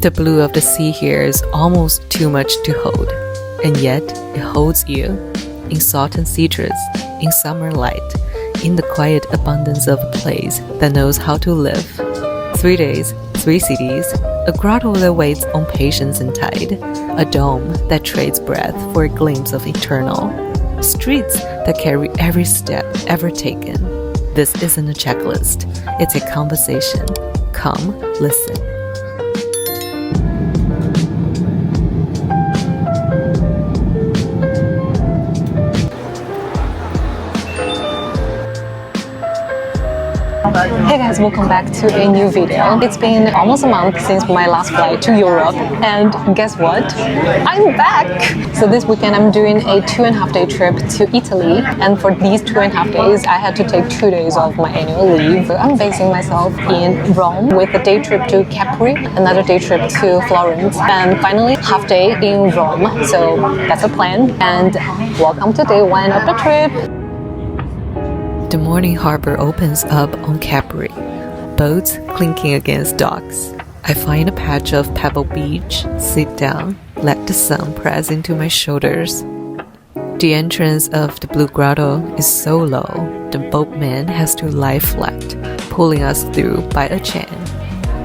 The blue of the sea here is almost too much to hold, and yet it holds you in salt and citrus, in summer light, in the quiet abundance of a place that knows how to live. 3 days, 3 cities, a grotto that waits on patience and tide, a dome that trades breath for a glimpse of eternal, streets that carry every step ever taken. This isn't a checklist, it's a conversation. Come, listen. Hey guys, welcome back to a new video. It's been almost a month since my last flight to Europe, and guess what? I'm back! So this weekend I'm doing a 2.5 day trip to Italy, and for these 2.5 days I had to take 2 days off my annual leave. I'm basing myself in Rome with a day trip to Capri, another day trip to Florence, and finally half day in Rome. So that's a plan, and welcome to day 1 of the trip. The morning harbor opens up on Capri, boats clinking against docks. I find a patch of pebble beach, sit down, let the sun press into my shoulders. The entrance of the Blue Grotto is so low, the boatman has to lie flat, pulling us through by a chain.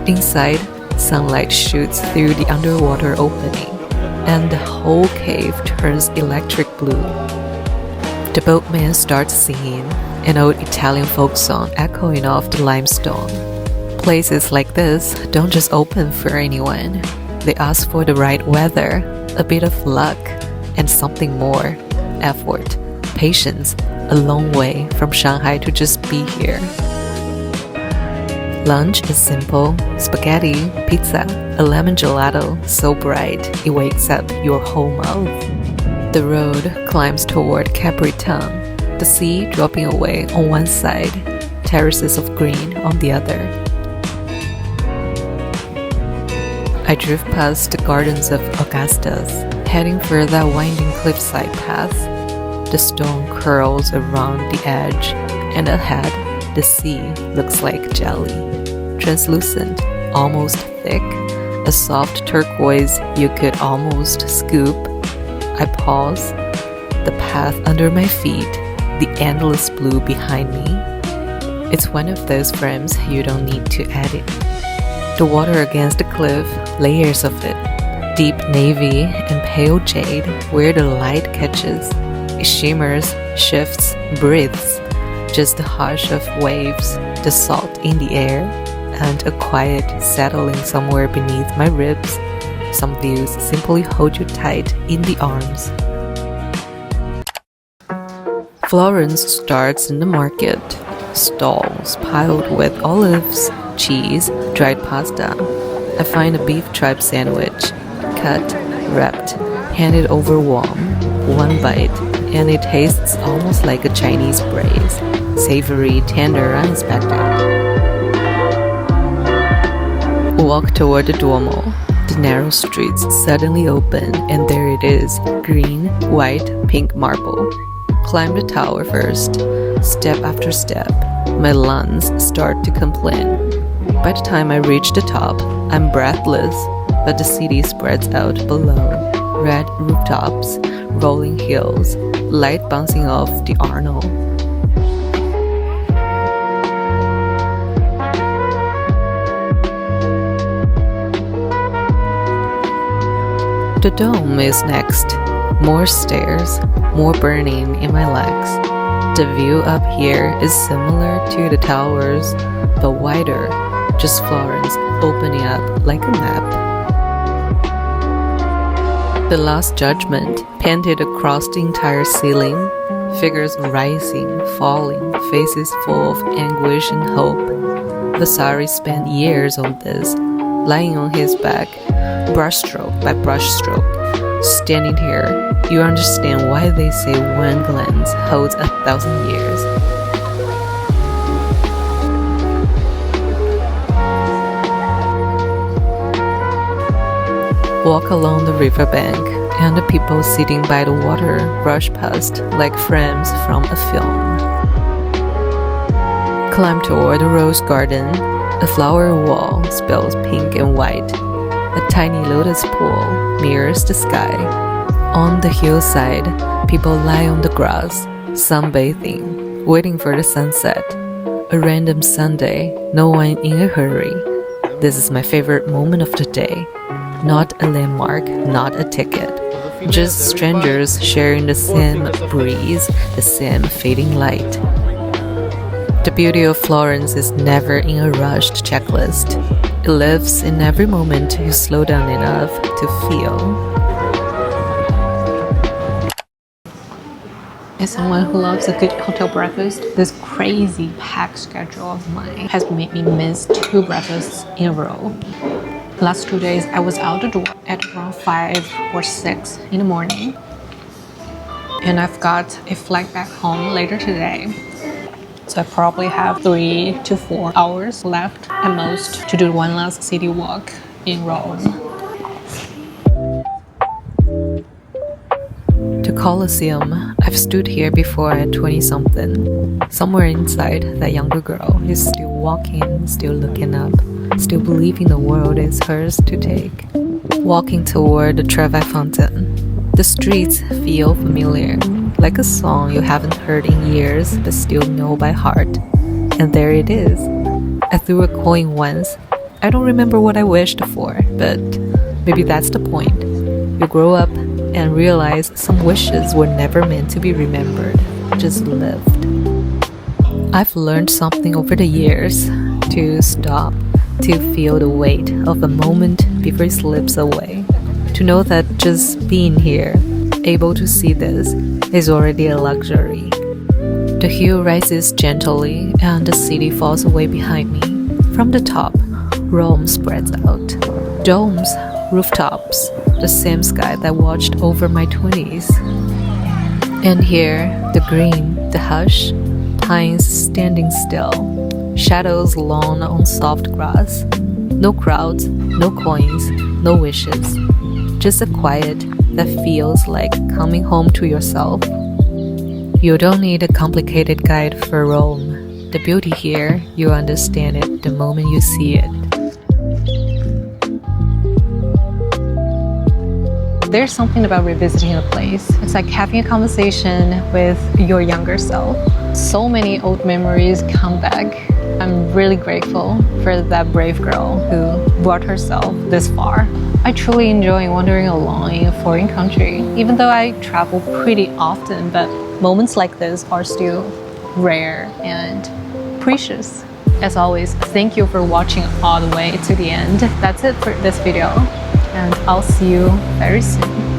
Inside, sunlight shoots through the underwater opening, and the whole cave turns electric blue. The boatman starts singing, an old Italian folk song echoing off the limestone. Places like this don't just open for anyone. They ask for the right weather, a bit of luck, and something more. Effort, patience, a long way from Shanghai to just be here. Lunch is simple: spaghetti, pizza, a lemon gelato so bright it wakes up your whole mouth. The road climbs toward Capri town, the sea dropping away on one side, terraces of green on the other. I drift past the gardens of Augustus, heading for that winding cliffside path. The stone curls around the edge, and ahead, the sea looks like jelly, translucent, almost thick, a soft turquoise you could almost scoop. I pause, the path under my feet, the endless blue behind me. It's one of those frames you don't need to edit. The water against the cliff, layers of it, deep navy and pale jade where the light catches. It shimmers, shifts, breathes, just the hush of waves, the salt in the air, and a quiet settling somewhere beneath my ribs. Some views simply hold you tight in the arms. Florence starts in the market. Stalls piled with olives, cheese, dried pasta. I find a beef tripe sandwich, cut, wrapped, handed over warm. One bite, and it tastes almost like a Chinese braise, savory, tender, unexpected. Walk toward the Duomo. The narrow streets suddenly open, and there it is, green, white, pink marble. Climb the tower first. Step after step, my lungs start to complain. By the time I reach the top, I'm breathless, but the city spreads out below. Red rooftops, rolling hills, light bouncing off the Arno. The dome is next. More stairs, more burning in my legs. The view up here is similar to the towers, but wider, just Florence opening up like a map. The Last Judgment painted across the entire ceiling, figures rising, falling, faces full of anguish and hope. Vasari spent years on this, lying on his back, brushstroke by brushstroke. Standing here, you understand why they say one glance holds 1,000 years. Walk along the riverbank, and the people sitting by the water rush past like frames from a film. Climb toward the rose garden. A flower wall spells pink and white. A Tiny lotus pool mirrors the sky. On the hillside, people lie on the grass, sunbathing, waiting for the sunset. A random Sunday, no one in a hurry. This is my favorite moment of the day. Not a landmark, not a ticket. Just strangers sharing the same breeze, the same fading light. The beauty of Florence is never in a rushed checklist. It lives in every moment you slow down enough to feel. As someone who loves a good hotel breakfast, this crazy packed schedule of mine has made me miss 2 breakfasts in a row. Last 2 days, I was out the door at around 5 or 6 in the morning. And I've got a flight back home later today. So I probably have 3 to 4 hours left at most to do one last city walk in Rome. The Colosseum, I've stood here before at 20-something. Somewhere inside, that younger girl is still walking, still looking up, still believing the world is hers to take. Walking toward the Trevi Fountain. The streets feel familiar, like a song you haven't heard in years but still know by heart. And there it is. I threw a coin once. I don't remember what I wished for, but maybe that's the point. You grow up and realize some wishes were never meant to be remembered, just lived. I've learned something over the years, to stop, to feel the weight of a moment before it slips away, to know that just being here, able to see this, is already a luxury. The hill rises gently and the city falls away behind me. From the top, Rome spreads out. Domes, rooftops, the same sky that watched over my 20s. And here, the green, the hush, pines standing still, shadows long on soft grass. No crowds, no coins, no wishes. Just a quiet that feels like coming home to yourself. You don't need a complicated guide for Rome. The beauty here, you understand it the moment you see it. There's something about revisiting a place. It's like having a conversation with your younger self. So many old memories come back. I'm really grateful for that brave girl who brought herself this far. I truly enjoy wandering alone in a foreign country, even though I travel pretty often, but moments like this are still rare and precious. As always, thank you for watching all the way to the end. That's it for this video, and I'll see you very soon.